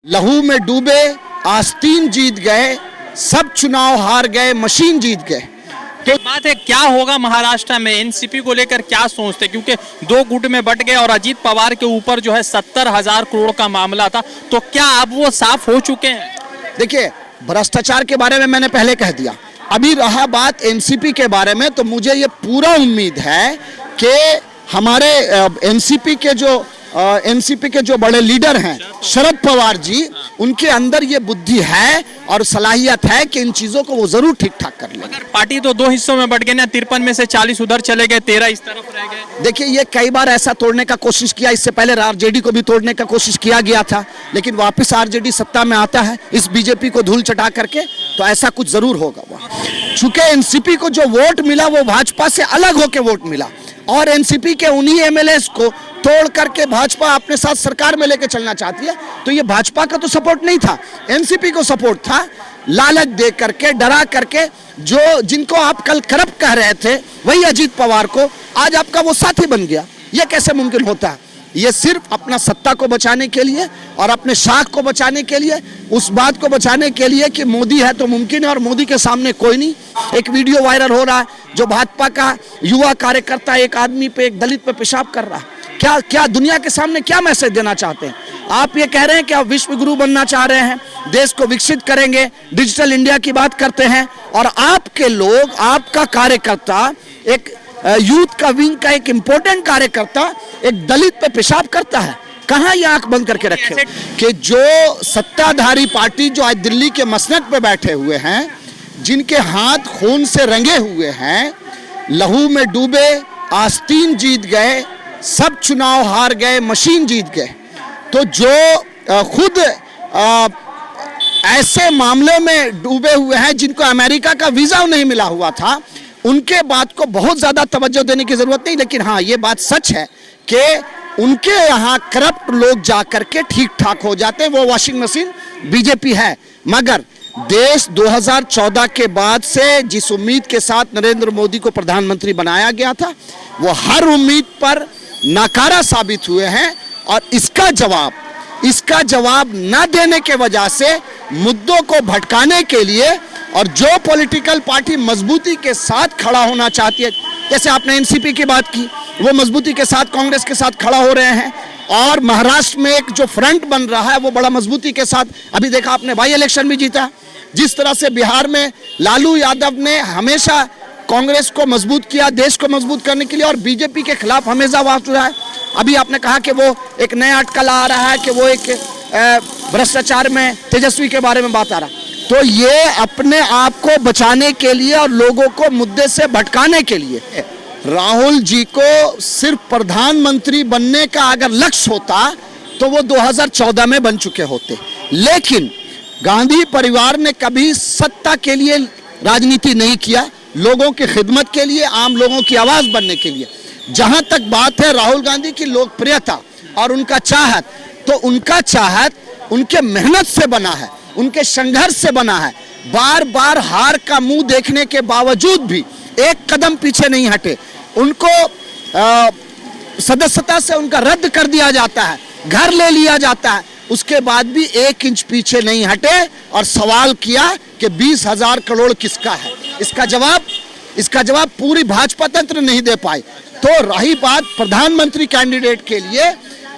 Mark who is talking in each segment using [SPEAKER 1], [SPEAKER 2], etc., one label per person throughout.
[SPEAKER 1] लहू में डूबे आस्तीन जीत गए, सब चुनाव हार गए, मशीन जीत गए।
[SPEAKER 2] तो बात है क्या होगा महाराष्ट्र में, एनसीपी को लेकर क्या सोचते, क्योंकि दो गुट में बट गए और अजीत पवार के ऊपर जो है 70,000 करोड़ का मामला था, तो क्या अब वो साफ हो चुके हैं?
[SPEAKER 1] देखिए, भ्रष्टाचार के बारे में मैंने पहले कह दिया। अभी रहा बात एनसीपी के बारे में, तो मुझे ये पूरा उम्मीद है कि हमारे एनसीपी के जो बड़े लीडर हैं शरद पवार जी, उनके अंदर ये बुद्धि है और सलाहियत है कि इन चीजों को वो जरूर ठीक ठाक कर लेंगे।
[SPEAKER 2] पार्टी तो दो हिस्सों में बट गई ना, 53 में से 40 उधर चले गए, 13 इस तरफ रह गए।
[SPEAKER 1] देखिए, ये कई बार ऐसा तोड़ने का कोशिश किया, इससे पहले आरजेडी को भी तोड़ने का कोशिश किया गया था, लेकिन वापस आरजेडी सत्ता में आता है इस बीजेपी को धूल चटा करके, तो ऐसा कुछ जरूर होगा। चूंकि एनसीपी को जो वोट मिला वो भाजपा से अलग होकर वोट मिला और एनसीपी के उन्हीं एमएलएस को तोड़ करके भाजपा अपने साथ सरकार में लेकर चलना चाहती है। तो ये भाजपा का तो सपोर्ट नहीं था, एनसीपी को सपोर्ट था। लालच दे करके, डरा करके, जो जिनको आप कल करप्ट कह रहे थे वही अजीत पवार को आज आपका वो साथी बन गया। ये कैसे मुमकिन होता है? ये सिर्फ अपना सत्ता को बचाने के लिए और अपने शाख को बचाने के लिए, उस बात को बचाने के लिए कि मोदी है तो मुमकिन है और मोदी के सामने कोई नहीं। एक वीडियो वायरल हो रहा है, जो भाजपा का युवा कार्यकर्ता एक आदमी पे, एक दलित पे पेशाब कर रहा है। क्या दुनिया के सामने क्या मैसेज देना चाहते हैं? आप ये कह रहे हैं कि आप विश्व गुरु बनना चाह रहे हैं, देश को विकसित करेंगे, डिजिटल इंडिया की बात करते हैं, और आपके लोग, आपका कार्यकर्ता, एक यूथ का विंग का एक इंपॉर्टेंट कार्यकर्ता एक दलित पे पेशाब करता है। कहाँ ये आंख बंद करके रखे कि जो सत्ताधारी पार्टी जो आज दिल्ली के मसनद पे बैठे हुए हैं, जिनके हाथ खून से रंगे हुए हैं, लहू में डूबे आस्तीन जीत गए, सब चुनाव हार गए, मशीन जीत गए। तो जो खुद ऐसे मामले में डूबे हुए हैं जिनको अमेरिका का वीजा नहीं मिला हुआ था, उनके बात को बहुत ज्यादा तवज्जो देने की जरूरत नहीं। लेकिन हाँ, ये बात सच है कि उनके यहाँ करप्ट लोग जाकर के ठीक ठाक हो जाते हैं। वो वॉशिंग मशीन बीजेपी है। मगर देश 2014 के बाद से जिस उम्मीद के साथ नरेंद्र मोदी को प्रधानमंत्री बनाया गया था, वो हर उम्मीद पर नाकारा साबित हुए हैं। और इसका जवाब न देने के वजह से, मुद्दों को भटकाने के लिए, और जो पॉलिटिकल पार्टी मजबूती के साथ खड़ा होना चाहती है, जैसे आपने एनसीपी की बात की, वो मजबूती के साथ कांग्रेस के साथ खड़ा हो रहे हैं। और महाराष्ट्र में एक जो फ्रंट बन रहा है वो बड़ा मजबूती के साथ, अभी देखा आपने बाई इलेक्शन भी जीता। जिस तरह से बिहार में लालू यादव ने हमेशा कांग्रेस को मजबूत किया, देश को मजबूत करने के लिए, और बीजेपी के खिलाफ हमेशा आवाज उठाया है। अभी आपने कहा कि वो एक नया अटकल आ रहा है कि वो एक भ्रष्टाचार में तेजस्वी के बारे में बात आ रहा है। तो ये अपने आप को बचाने के लिए और लोगों को मुद्दे से भटकाने के लिए, राहुल जी को सिर्फ प्रधानमंत्री बनने का अगर लक्ष्य होता तो वो 2014 में बन चुके होते। लेकिन गांधी परिवार ने कभी सत्ता के लिए राजनीति नहीं किया, लोगों की खिदमत के लिए, आम लोगों की आवाज बनने के लिए। जहां तक बात है राहुल गांधी की लोकप्रियता और उनका चाहत, तो उनका चाहत उनके मेहनत से बना है, उनके संघर्ष से बना है। बार बार हार का मुंह देखने के बावजूद भी एक कदम पीछे नहीं हटे। उनको सदस्यता से उनका रद्द कर दिया जाता है, घर ले लिया जाता है, उसके बाद भी 1 इंच पीछे नहीं हटे और सवाल किया कि 20,000 करोड़ किसका है। इसका जवाब पूरी भाजपा तंत्र नहीं दे पाई। तो रही बात प्रधानमंत्री कैंडिडेट के लिए,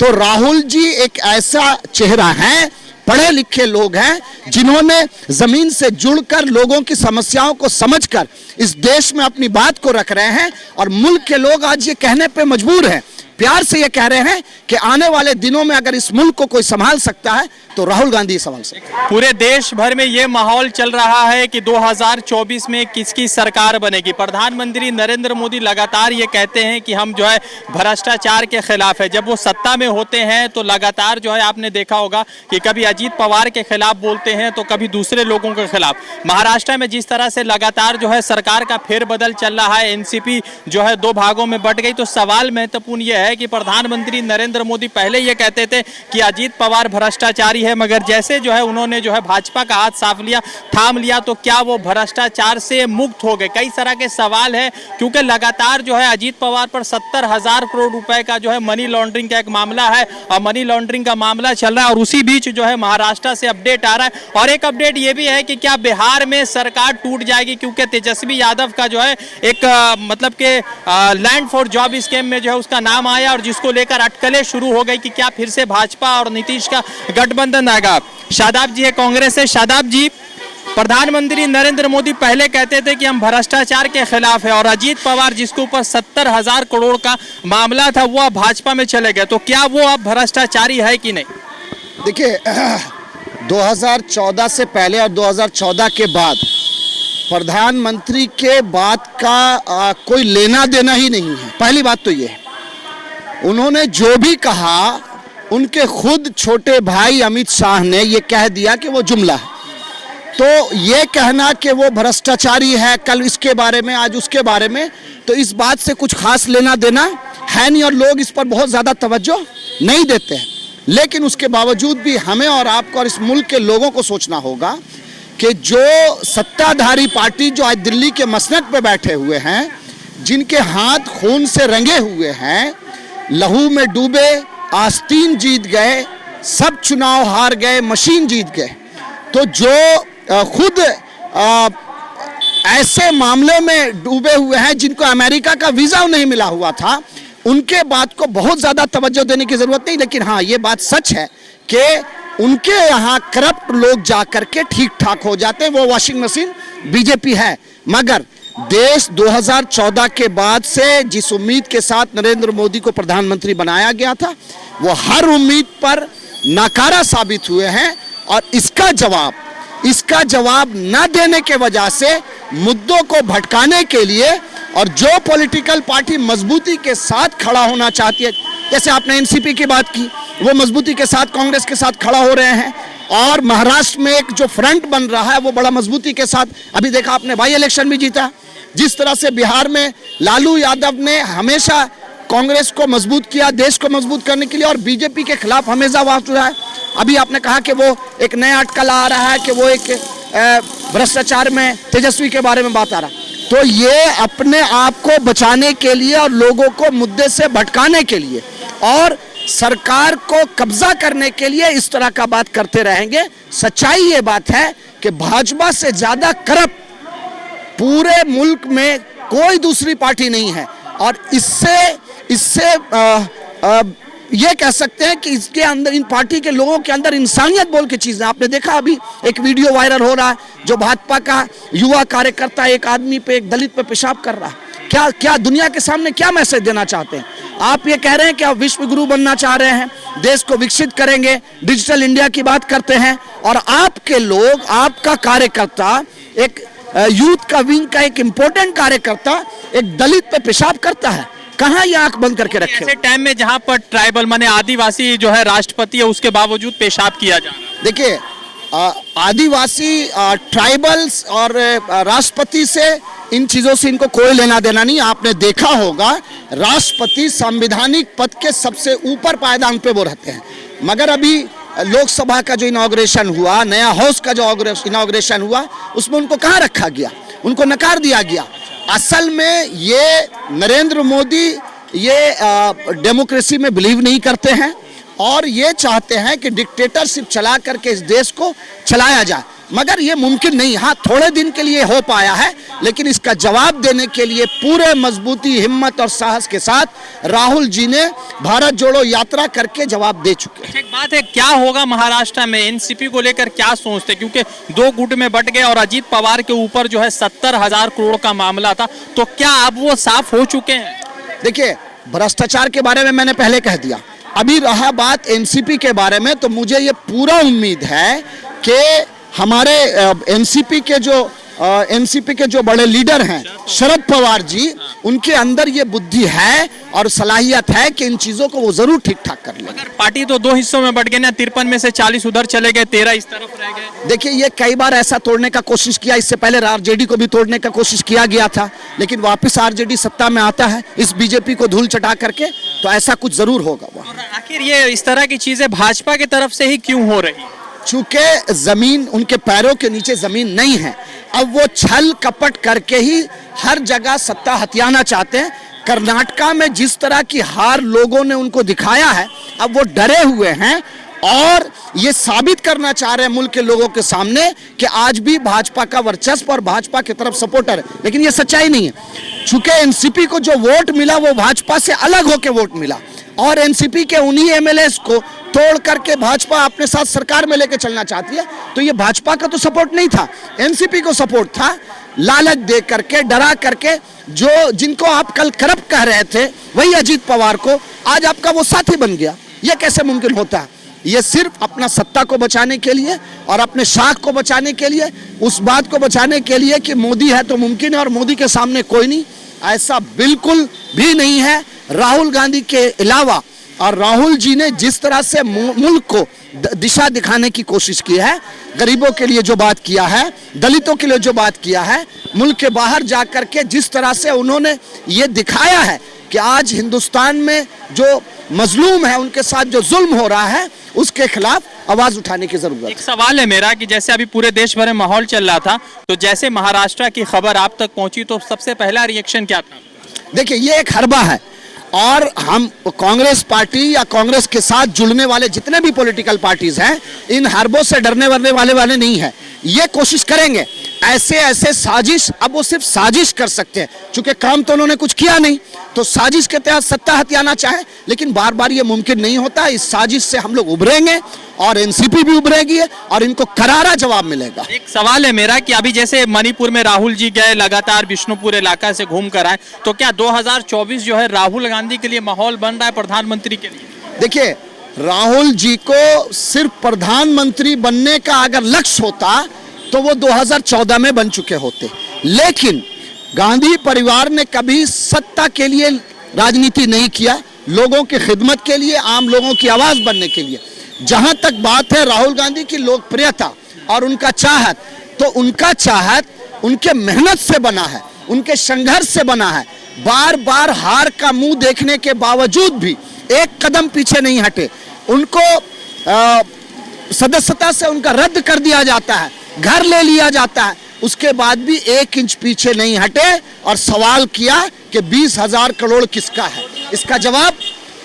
[SPEAKER 1] तो राहुल जी एक ऐसा चेहरा है, पढ़े लिखे लोग हैं, जिन्होंने जमीन से जुड़कर लोगों की समस्याओं को समझकर इस देश में अपनी बात को रख रहे हैं। और मुल्क के लोग आज ये कहने पे मजबूर हैं, प्यार से ये कह रहे हैं कि आने वाले दिनों में अगर इस मुल्क को कोई संभाल सकता है तो राहुल गांधी संभाल सकते हैं।
[SPEAKER 2] पूरे देश भर में ये माहौल चल रहा है कि 2024 में किसकी सरकार बनेगी। प्रधानमंत्री नरेंद्र मोदी लगातार ये कहते हैं कि हम जो है भ्रष्टाचार के खिलाफ है। जब वो सत्ता में होते हैं तो लगातार जो है आपने देखा होगा कि कभी अजीत पवार के खिलाफ बोलते हैं तो कभी दूसरे लोगों के खिलाफ। महाराष्ट्र में जिस तरह से लगातार जो है सरकार का फेरबदल चल रहा है, एनसीपी जो है 2 भागों में बट गई, तो सवाल महत्वपूर्ण ये है है कि प्रधानमंत्री नरेंद्र मोदी पहले ये कहते थे कि अजीत पवार भ्रष्टाचारी है, मगर जैसे जो है उन्होंने जो है भाजपा का हाथ थाम लिया तो क्या वो भ्रष्टाचार से मुक्त हो गए? कई तरह के सवाल है, क्योंकि लगातार जो है अजीत पवार पर 70,000 करोड़ रुपए का जो है मनी लॉन्ड्रिंग का एक मामला है और मनी लॉन्ड्रिंग का मामला चल रहा है। और उसी बीच जो है महाराष्ट्र से अपडेट आ रहा है और एक अपडेट ये भी है कि क्या बिहार में सरकार टूट जाएगी, क्योंकि तेजस्वी यादव का जो है एक मतलब के लैंड फॉर जॉब स्कीम में जो है उसका नाम आया और जिसको लेकर अटकलें शुरू हो गई कि क्या फिर से भाजपा और नीतीश का गठबंधन आएगा। शादाब जी है कांग्रेस से। शादाब जी, प्रधानमंत्री नरेंद्र मोदी पहले कहते थे कि हम भ्रष्टाचार के खिलाफ है और अजीत पवार जिसके ऊपर 70,000 करोड़ का मामला था वो अब भाजपा में चले गए, तो क्या वो अब भ्रष्टाचारी है कि नहीं?
[SPEAKER 1] देखिए 2014 से पहले और 2014 के बाद प्रधानमंत्री के बात का कोई लेना देना ही नहीं है। पहली बात तो ये है, उन्होंने जो भी कहा उनके खुद छोटे भाई अमित शाह ने ये कह दिया कि वो जुमला है। तो ये कहना कि वो भ्रष्टाचारी है, कल इसके बारे में आज उसके बारे में, तो इस बात से कुछ खास लेना देना है नहीं और लोग इस पर बहुत ज़्यादा तवज्जो नहीं देते हैं। लेकिन उसके बावजूद भी हमें और आपको और इस मुल्क के लोगों को सोचना होगा कि जो सत्ताधारी पार्टी जो आज दिल्ली के मसनद पे बैठे हुए हैं, जिनके हाथ खून से रंगे हुए हैं, लहू में डूबे, आस्तीन जीत गए, सब चुनाव हार गए, मशीन जीत गए, तो जो खुद ऐसे मामले में डूबे हुए हैं जिनको अमेरिका का वीज़ा नहीं मिला हुआ था, उनके बात को बहुत ज़्यादा तवज्जो देने की ज़रूरत नहीं। लेकिन हाँ, ये बात सच है कि उनके यहाँ करप्ट लोग जा कर के ठीक ठाक हो जाते हैं। वो वॉशिंग मशीन बीजेपी है। मगर देश 2014 के बाद से जिस उम्मीद के साथ नरेंद्र मोदी को प्रधानमंत्री बनाया गया था, वो हर उम्मीद पर नाकारा साबित हुए हैं और इसका जवाब न देने के वजह से मुद्दों को भटकाने के लिए और जो पॉलिटिकल पार्टी मजबूती के साथ खड़ा होना चाहती है, जैसे आपने एनसीपी की बात की, वो मजबूती के साथ कांग्रेस के साथ खड़ा हो रहे हैं और महाराष्ट्र में एक जो फ्रंट बन रहा है वो बड़ा मजबूती के साथ, अभी देखा आपने बाई इलेक्शन भी जीता। जिस तरह से बिहार में लालू यादव ने हमेशा कांग्रेस को मजबूत किया देश को मजबूत करने के लिए और बीजेपी के खिलाफ हमेशा आवाज उठाया है। अभी आपने कहा कि वो एक नया अटकल आ रहा है कि वो एक भ्रष्टाचार में तेजस्वी के बारे में बात आ रहा है, तो ये अपने आप को बचाने के लिए और लोगों को मुद्दे से भटकाने के लिए और सरकार को कब्जा करने के लिए इस तरह का बात करते रहेंगे। सच्चाई ये बात है कि भाजपा से ज्यादा करप्ट पूरे मुल्क में कोई दूसरी पार्टी नहीं है और इससे ये कह सकते हैं कि इसके अंदर इन पार्टी के लोगों के अंदर इंसानियत बोल के चीज़ है। आपने देखा अभी एक वीडियो वायरल हो रहा है, जो भाजपा का युवा कार्यकर्ता एक आदमी पे, एक दलित पे पेशाब कर रहा है। क्या दुनिया के सामने क्या मैसेज देना चाहते हैं? आप ये कह रहे हैं कि आप विश्व गुरु बनना चाह रहे हैं, देश को विकसित करेंगे, डिजिटल इंडिया की बात करते हैं और आपके लोग, आपका कार्यकर्ता, एक यूथ का विंग का एक इंपॉर्टेंट कार्यकर्ता एक दलित पे पेशाब करता है। कहाँ ये आंख बंद करके रखे?
[SPEAKER 2] ऐसे टाइम में जहाँ पर ट्राइबल माने आदिवासी जो है राष्ट्रपति है, उसके बावजूद पेशाब किया जा रहा है।
[SPEAKER 1] देखिए आदिवासी, ट्राइबल्स और राष्ट्रपति से इन चीज़ों से इनको कोई लेना देना नहीं। आपने देखा होगा राष्ट्रपति संवैधानिक पद के सबसे ऊपर पायदान पे वो रहते हैं, मगर अभी लोकसभा का जो इनॉग्रेशन हुआ, नया हाउस का जो इनॉग्रेशन हुआ, उसमें उनको कहाँ रखा गया? उनको नकार दिया गया। असल में ये नरेंद्र मोदी ये डेमोक्रेसी में बिलीव नहीं करते हैं और ये चाहते हैं कि डिक्टेटरशिप चला करके इस देश को चलाया जाए, मगर ये मुमकिन नहीं। हाँ, थोड़े दिन के लिए हो पाया है, लेकिन इसका जवाब देने के लिए पूरे मजबूती, हिम्मत और साहस के साथ राहुल जी ने भारत जोड़ो यात्रा करके जवाब दे चुके हैं।
[SPEAKER 2] एक बात है, क्या होगा महाराष्ट्र में? एनसीपी को लेकर क्या सोचते? क्योंकि दो गुट में बट गए और अजीत पवार के ऊपर जो है 70,000 करोड़ का मामला था, तो क्या अब वो साफ हो चुके हैं? देखिए,
[SPEAKER 1] भ्रष्टाचार के बारे में मैंने पहले कह दिया। अभी रहा बात एनसीपी के बारे में, तो मुझे ये पूरा उम्मीद है कि हमारे एनसीपी के जो एनसीपी के जो बड़े लीडर हैं शरद पवार जी, उनके अंदर ये बुद्धि है और सलाहियत है कि इन चीजों को वो जरूर ठीक ठाक कर लेंगे।
[SPEAKER 2] पार्टी तो दो हिस्सों में बट गई ना, 53 में से 40 उधर चले गए, 13 इस तरफ रह गए।
[SPEAKER 1] देखिए, ये कई बार ऐसा तोड़ने का कोशिश किया, इससे पहले आरजेडी को भी तोड़ने का कोशिश किया गया था, लेकिन वापस आरजेडी सत्ता में आता है इस बीजेपी को धूल चटा करके, तो ऐसा कुछ जरूर होगा।
[SPEAKER 2] और आखिर ये इस तरह की चीजें भाजपा की तरफ से ही क्यों हो रही?
[SPEAKER 1] चूंकि जमीन उनके पैरों के नीचे जमीन नहीं है, अब वो छल कपट करके ही हर जगह सत्ता हथियाना चाहते हैं। कर्नाटका में जिस तरह की हार लोगों ने उनको दिखाया है, अब वो डरे हुए हैं और ये साबित करना चाह रहे हैं मुल्क के लोगों के सामने कि आज भी भाजपा का वर्चस्व और भाजपा की तरफ सपोर्टर है, लेकिन ये सच्चाई नहीं है। चूंकि एनसीपी को जो वोट मिला वो भाजपा से अलग होकर वोट मिला और एनसीपी के उन्हीं एमएलएस को तोड़ करके भाजपा अपने साथ सरकार में लेकर चलना चाहती है, तो ये भाजपा का तो सपोर्ट नहीं था, एनसीपी को सपोर्ट था। लालच दे करके, डरा करके, जो जिनको आप कल करप्ट कह रहे थे वही अजीत पवार को आज आपका वो साथी बन गया। ये कैसे मुमकिन होता है? ये सिर्फ अपना सत्ता को बचाने के लिए और अपने शाख को बचाने के लिए, उस बात को बचाने के लिए कि मोदी है तो मुमकिन है और मोदी के सामने कोई नहीं, ऐसा बिल्कुल भी नहीं है। राहुल गांधी के अलावा, और राहुल जी ने जिस तरह से मुल्क को दिशा दिखाने की कोशिश की है, गरीबों के लिए जो बात किया है, दलितों के लिए जो बात किया है, मुल्क के बाहर जाकर के जिस तरह से उन्होंने ये दिखाया है कि आज हिंदुस्तान में जो मजलूम है उनके साथ जो जुल्म हो रहा है, उसके खिलाफ आवाज उठाने की जरूरत है।
[SPEAKER 2] एक सवाल है मेरा कि जैसे अभी पूरे देश भर में माहौल चल रहा था, तो जैसे महाराष्ट्र की खबर आप तक पहुंची तो सबसे पहला रिएक्शन क्या था?
[SPEAKER 1] देखिए, ये एक हरबा है और हम कांग्रेस पार्टी या कांग्रेस के साथ जुड़ने वाले जितने भी पॉलिटिकल पार्टीज हैं, इन हरबों से डरने वरने वाले नहीं है। ये कोशिश करेंगे ऐसे साजिश, अब वो सिर्फ साजिश कर सकते हैं क्योंकि काम तो उन्होंने कुछ किया नहीं, तो साजिश के तहत सत्ता हथियाना चाहे, लेकिन बार बार ये मुमकिन नहीं होता। इस साजिश से हम लोग उभरेंगे और एनसीपी भी उभरेगी और इनको करारा जवाब मिलेगा।
[SPEAKER 2] एक सवाल है मेरा कि अभी जैसे मणिपुर में राहुल जी गए, लगातार बिष्णुपुर इलाका से घूम कर आए, तो क्या 2024 जो है राहुल गांधी के लिए माहौल बन रहा है प्रधानमंत्री के लिए?
[SPEAKER 1] देखिए, राहुल जी को सिर्फ प्रधानमंत्री बनने का अगर लक्ष्य होता तो वो 2014 में बन चुके होते, लेकिन गांधी परिवार ने कभी सत्ता के लिए राजनीति नहीं किया, लोगों की खिदमत के लिए, आम लोगों की आवाज बनने के लिए। जहां तक बात है राहुल गांधी की लोकप्रियता और उनका चाहत, तो उनका चाहत उनके मेहनत से बना है, उनके संघर्ष से बना है। बार बार हार का मुंह देखने के बावजूद भी एक कदम पीछे नहीं हटे। उनको सदस्यता से उनका रद्द कर दिया जाता है, घर ले लिया जाता है, उसके बाद भी 1 इंच पीछे नहीं हटे और सवाल किया कि 20,000 करोड़ किसका है।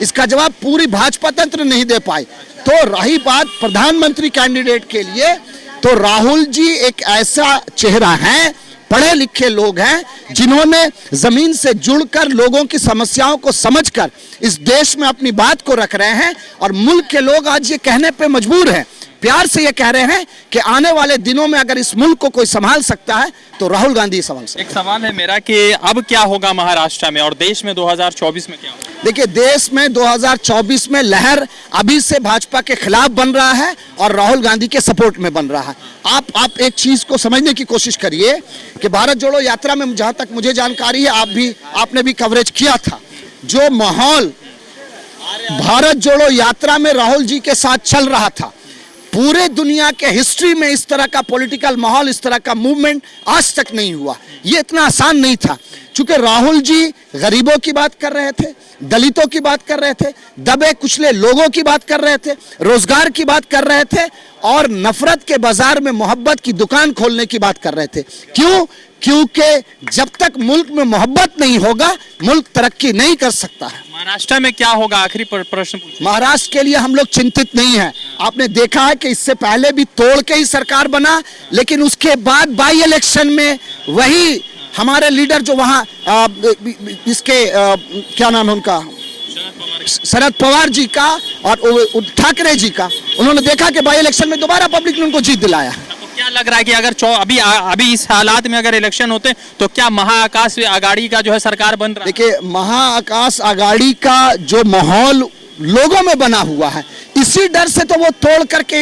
[SPEAKER 1] इसका जवाब पूरी भाजपा तंत्र नहीं दे पाई। तो रही बात प्रधानमंत्री कैंडिडेट के लिए, तो राहुल जी एक ऐसा चेहरा है, पढ़े लिखे लोग हैं, जिन्होंने जमीन से जुड़कर लोगों की समस्याओं को समझकर इस देश में अपनी बात को रख रहे हैं और मुल्क के लोग आज ये कहने पे मजबूर हैं, प्यार से ये कह रहे हैं कि आने वाले दिनों में अगर इस मुल्क को कोई संभाल सकता है तो राहुल गांधी संभाल सकता है।
[SPEAKER 2] एक सवाल है मेरा कि अब क्या होगा महाराष्ट्र में और देश में 2024 में क्या होगा?
[SPEAKER 1] देखिए, देश में 2024 में लहर अभी से भाजपा के खिलाफ बन रहा है और राहुल गांधी के सपोर्ट में बन रहा है। आप एक चीज को समझने की कोशिश करिए कि भारत जोड़ो यात्रा में जहां तक मुझे जानकारी है, आपने भी कवरेज किया था, जो माहौल भारत जोड़ो यात्रा में राहुल जी के साथ चल रहा था, पूरे दुनिया के हिस्ट्री में इस तरह का पॉलिटिकल माहौल, इस तरह का मूवमेंट आज तक नहीं हुआ। ये इतना आसान नहीं था, क्योंकि राहुल जी गरीबों की बात कर रहे थे, दलितों की बात कर रहे थे, दबे कुचले लोगों की बात कर रहे थे, रोजगार की बात कर रहे थे और नफरत के बाजार में मोहब्बत की दुकान खोलने की बात कर रहे थे। क्यों? क्योंकि जब तक मुल्क में मोहब्बत नहीं होगा, मुल्क तरक्की नहीं कर सकता है।
[SPEAKER 2] महाराष्ट्र में क्या होगा? आखिरी प्रश्न पूछिए।
[SPEAKER 1] महाराष्ट्र के लिए हम लोग चिंतित नहीं है। आपने देखा है कि इससे पहले भी तोड़ के ही सरकार बना, लेकिन उसके बाद बाई इलेक्शन में वही हमारे लीडर जो वहाँ क्या नाम है उनका, शरद पवार जी का और ठाकरे जी का, उन्होंने देखा कि बाई इलेक्शन में दोबारा पब्लिक ने उनको जीत दिलाया।
[SPEAKER 2] तो क्या लग रहा है कि अगर अभी इस हालात में अगर इलेक्शन होते तो क्या महाआकाश आघाड़ी का जो है सरकार बन रहा है?
[SPEAKER 1] देखिए, महाआकाश आघाड़ी का जो माहौल लोगों में बना हुआ है, इसी डर से तो वो तोड़ करके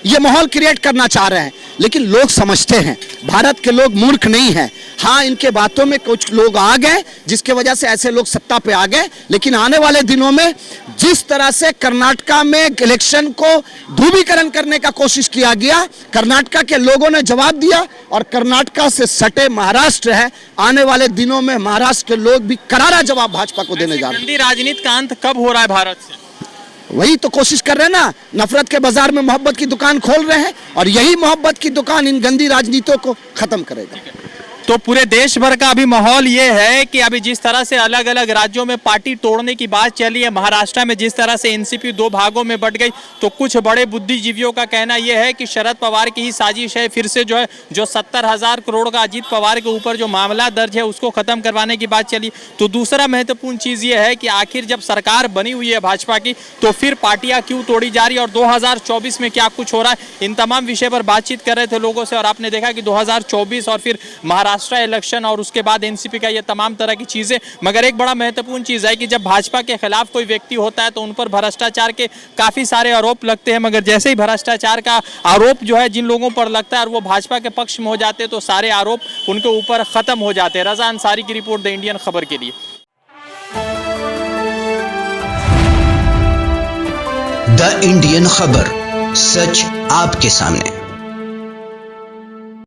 [SPEAKER 1] ये माहौल क्रिएट करना चाह रहे हैं। लेकिन लोग समझते हैं, भारत के लोग मूर्ख नहीं हैं। हाँ, इनके बातों में कुछ लोग आ गए जिसके वजह से ऐसे लोग सत्ता पे आ गए, लेकिन आने वाले दिनों में जिस तरह से कर्नाटका में इलेक्शन को ध्रुवीकरण करने का कोशिश किया गया, कर्नाटका के लोगों ने जवाब दिया, और कर्नाटका से सटे महाराष्ट्र है, आने वाले दिनों में महाराष्ट्र के लोग भी करारा जवाब भाजपा को देने जा रहे हैं।
[SPEAKER 2] गंदी राजनीति का अंत कब हो रहा है भारत से?
[SPEAKER 1] वही तो कोशिश कर रहे हैं ना, नफरत के बाजार में मोहब्बत की दुकान खोल रहे हैं, और यही मोहब्बत की दुकान इन गंदी राजनीतियों को खत्म करेगा।
[SPEAKER 2] तो पूरे देश भर का अभी माहौल ये है कि अभी जिस तरह से अलग अलग राज्यों में पार्टी तोड़ने की बात चली है, महाराष्ट्र में जिस तरह से एनसीपी 2 भागों में बट गई, तो कुछ बड़े बुद्धिजीवियों का कहना यह है कि शरद पवार की ही साजिश है, फिर से जो 70,000 करोड़ का अजीत पवार के ऊपर जो मामला दर्ज है उसको खत्म करवाने की बात चली। तो दूसरा महत्वपूर्ण चीज ये है कि आखिर जब सरकार बनी हुई है भाजपा की, तो फिर पार्टियां क्यों तोड़ी जा रही है और 2024 में क्या कुछ हो रहा है, इन तमाम विषय पर बातचीत कर रहे थे लोगों से। और आपने देखा कि 2024 और फिर महाराष्ट्र इलेक्शन और उसके बाद एनसीपी का ये तमाम तरह की चीजें। मगर एक बड़ा महत्वपूर्ण चीज है कि जब भाजपा के खिलाफ कोई व्यक्ति होता है तो उन पर भ्रष्टाचार के काफी सारे आरोप लगते हैं, मगर जैसे ही भ्रष्टाचार का आरोप जो है जिन लोगों पर लगता है और वो भाजपा के पक्ष में हो जाते हैं, तो सारे आरोप उनके ऊपर खत्म हो जाते हैं। रजा अंसारी की रिपोर्ट, द इंडियन खबर के लिए।
[SPEAKER 3] द इंडियन खबर, सच आपके सामने।